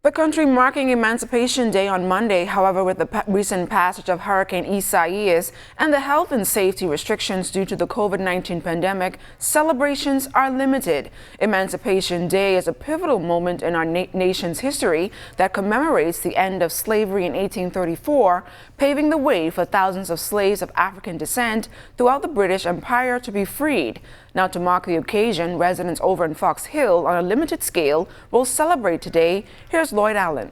The country marking Emancipation Day on Monday, however, with the recent passage of Hurricane Isaias and the health and safety restrictions due to the COVID-19 pandemic, celebrations are limited. Emancipation Day is a pivotal moment in our nation's history that commemorates the end of slavery in 1834, paving the way for thousands of slaves of African descent throughout the British Empire to be freed. Now, to mark the occasion, residents over in Fox Hill, on a limited scale, will celebrate today. Here's Lloyd Allen.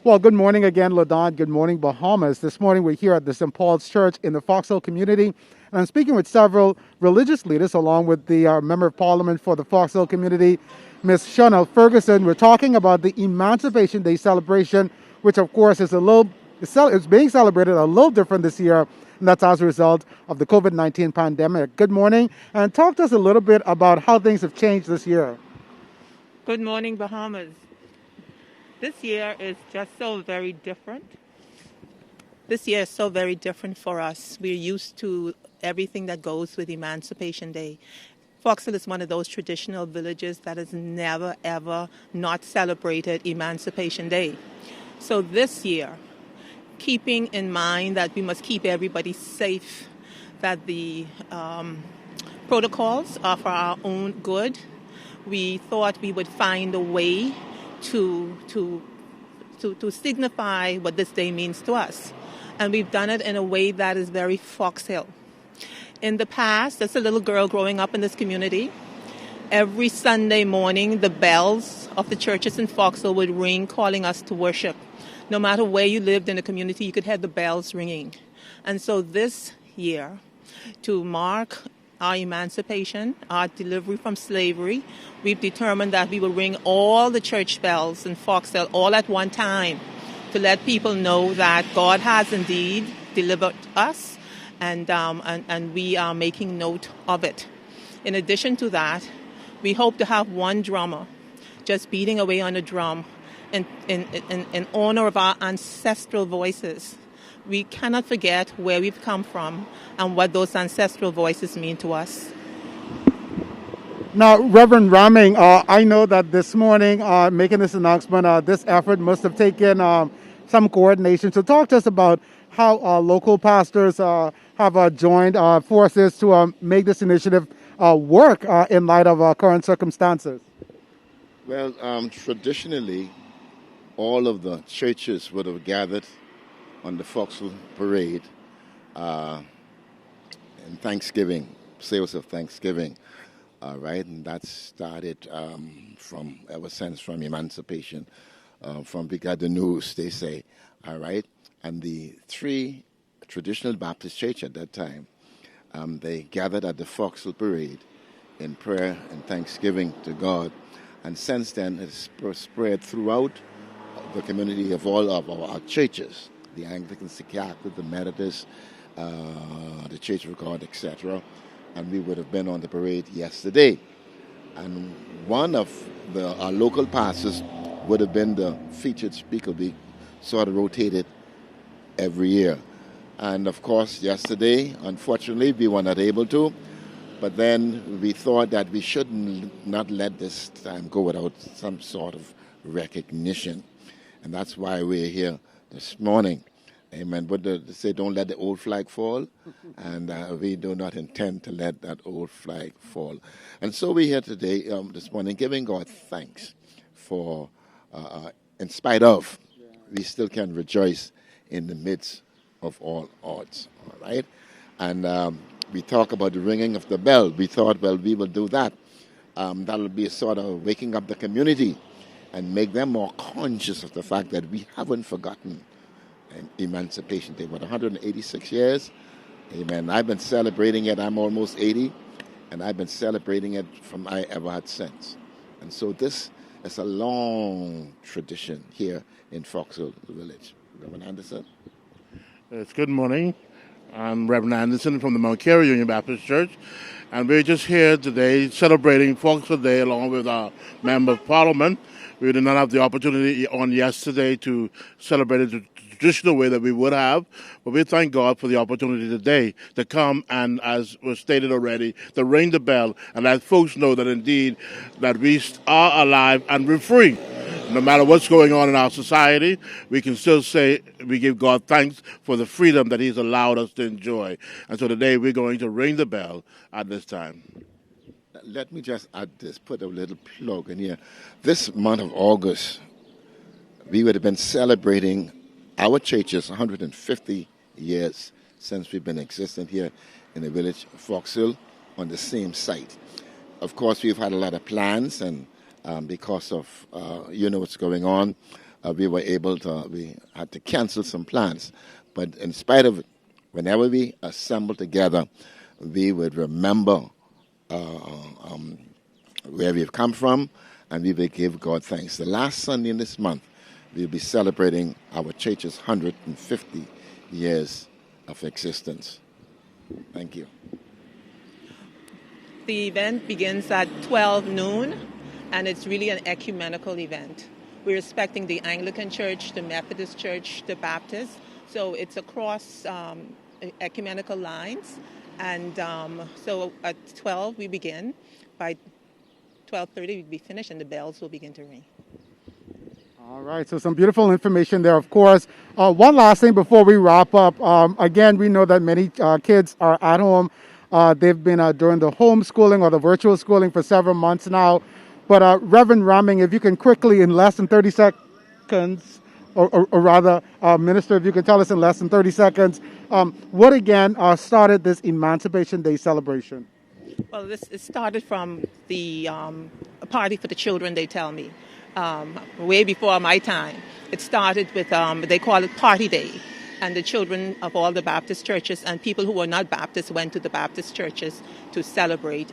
Well, good morning again, LaDon. Good morning, Bahamas. This morning we're here at the St. Paul's Church in the Fox Hill community, and I'm speaking with several religious leaders along with the Member of Parliament for the Fox Hill community, Ms. Shonell Ferguson. We're talking about the Emancipation Day celebration, which of course is it's being celebrated a little different this year, and that's as a result of the COVID-19 pandemic. Good morning, and talk to us a little bit about how things have changed this year. Good morning, Bahamas. This year is just so very different. This year is so very different for us. We're used to everything that goes with Emancipation Day. Fox Hill is one of those traditional villages that has never, ever not celebrated Emancipation Day. So this year, keeping in mind that we must keep everybody safe, that the protocols are for our own good, we thought we would find a way to signify what this day means to us. And we've done it in a way that is very Fox Hill. In the past, as a little girl growing up in this community, every Sunday morning the bells of the churches in Fox Hill would ring calling us to worship. No matter where you lived in the community, you could hear the bells ringing. And so this year, to mark our emancipation, our delivery from slavery, we've determined that we will ring all the church bells in Fox Hill all at one time to let people know that God has indeed delivered us, and we are making note of it. In addition to that, we hope to have one drummer just beating away on a drum in honor of our ancestral voices. We cannot forget where we've come from and what those ancestral voices mean to us. Now, Reverend Raming, I know that this morning, making this announcement, this effort must have taken some coordination. So talk to us about how local pastors have joined forces to make this initiative work in light of current circumstances. Well, traditionally, all of the churches would have gathered on the Foxhill Parade in Thanksgiving, sales of Thanksgiving, right? And that started ever since from Emancipation, from Brigade News, they say, all right? And the three traditional Baptist church at that time, they gathered at the Foxhill Parade in prayer and thanksgiving to God. And since then, it's spread throughout the community of all of our churches, the Anglican, Catholic, the Methodist, the Church of God, etc. And we would have been on the parade yesterday. And one of our local pastors would have been the featured speaker. We sort of rotated every year. And of course, yesterday, unfortunately, we were not able to. But then we thought that we should not let this time go without some sort of recognition. And that's why we're here this morning. Amen. But they say don't let the old flag fall. And we do not intend to let that old flag fall. And so we're here today, this morning, giving God thanks for, in spite of, we still can rejoice in the midst of all odds. All right? And we talk about the ringing of the bell. We thought, well, we will do that. That'll be a sort of waking up the community and make them more conscious of the fact that we haven't forgotten Emancipation Day. But 186 years, amen. I've been celebrating it. I'm almost 80, and I've been celebrating it from I ever had since. And so this is a long tradition here in Fox Hill Village. Reverend Anderson? It's good morning. I'm Reverend Anderson from the Mount Carey Union Baptist Church, and we're just here today celebrating Foxville Day along with our Member of Parliament. We did not have the opportunity on yesterday to celebrate it the traditional way that we would have, but we thank God for the opportunity today to come and, as was stated already, to ring the bell and let folks know that indeed that we are alive and we're free. No matter what's going on in our society, we can still say we give God thanks for the freedom that He's allowed us to enjoy. And so today we're going to ring the bell at this time. Let me just add this, put a little plug in here. This month of August, we would have been celebrating our church's 150 years since we've been existent here in the village of Foxhill on the same site. Of course, we've had a lot of plans, and because of what's going on, we had to cancel some plans. But in spite of it, whenever we assemble together, we would remember where we've come from, and we will give God thanks. The last Sunday in this month, we'll be celebrating our church's 150 years of existence. Thank you. The event begins at 12 noon, and it's really an ecumenical event. We're respecting the Anglican Church, the Methodist Church, the Baptist. So it's across ecumenical lines. And so at 12 we begin. By 12:30 we'll be finished, and the bells will begin to ring. All right, so some beautiful information there, of course. One last thing before we wrap up. Again, we know that many kids are at home. They've been doing the homeschooling or the virtual schooling for several months now. But Reverend Ramming, if you can quickly, in less than 30 seconds, or rather, Minister, if you can tell us in less than 30 seconds, what again started this Emancipation Day celebration? Well, it started from the a party for the children, they tell me, way before my time. It started with, they call it Party Day. And the children of all the Baptist churches and people who were not Baptist went to the Baptist churches to celebrate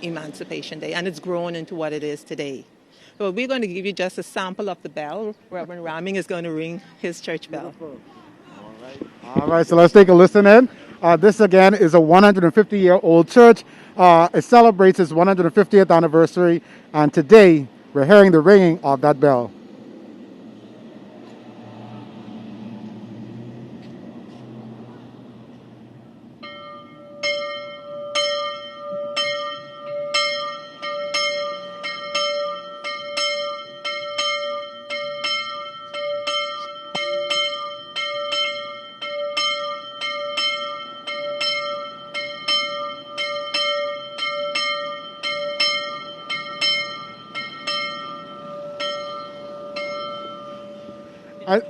Emancipation Day. And it's grown into what it is today. So we're going to give you just a sample of the bell. Reverend Ramming is going to ring his church bell. All right, so let's take a listen in. This, again, is a 150-year-old church. It celebrates its 150th anniversary. And today, we're hearing the ringing of that bell.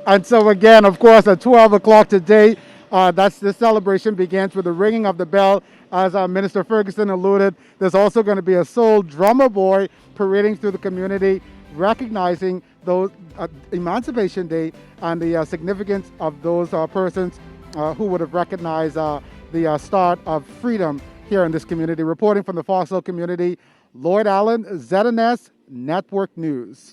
And so again, of course, at 12 o'clock today, the celebration begins with the ringing of the bell. As Minister Ferguson alluded, there's also going to be a soul drummer boy parading through the community, recognizing those Emancipation Day and the significance of those persons who would have recognized the start of freedom here in this community. Reporting from the Foxhill community, Lloyd Allen, ZNS Network News.